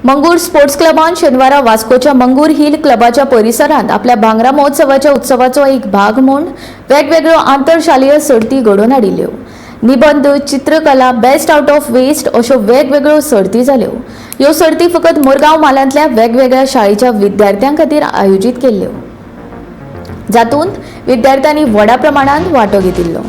मंगूर स्पोर्ट्स क्लबान शेनवारा वास्कोच्या मंगूर हिल क्लबाच्या परिसरात आपल्या भांगरा महोत्सवाच्या उत्सवाचो एक भाग म्हूण वेगवेगळ्यो आंतरशालीय सर्ती घडोवन हाडिल्ल्यो. निबंध, चित्रकला, बेस्ट आउट ऑफ वेस्ट अश्यो वेगवेगळ्यो सर्ती जाल्यो. ह्यो सर्ती फकत मोरगांव मालांतल्या वेगवेगळ्या शाळेच्या विद्यार्थ्यां खातीर आयोजीत केल्ल्यो, जातूंत विद्यार्थ्यांनी व्हडा प्रमाणात वांटो घेतिल्लो.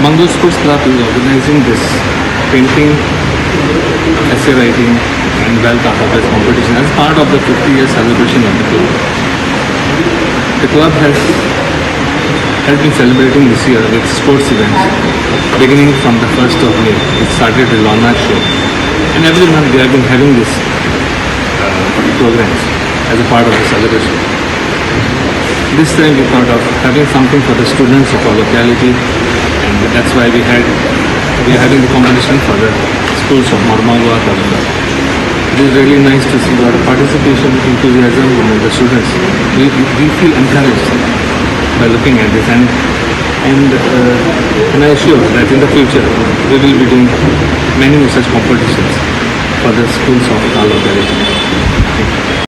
Mangor Sports Club is organizing this painting, essay writing and wealth artist competition as part of the 50-year celebration of the club. The club has been celebrating this year with sports events beginning from the 1st of May. It started the Lawnat show and every month they have been having this programs as a part of the celebration. This time we thought of having something for the students of our locality, and that's why we are having the competition for the schools of Mangor. It is really nice to see a lot of participation, enthusiasm among the students. We feel encouraged by looking at this, and I assure that in the future we will be doing many such competitions for the schools of our locality.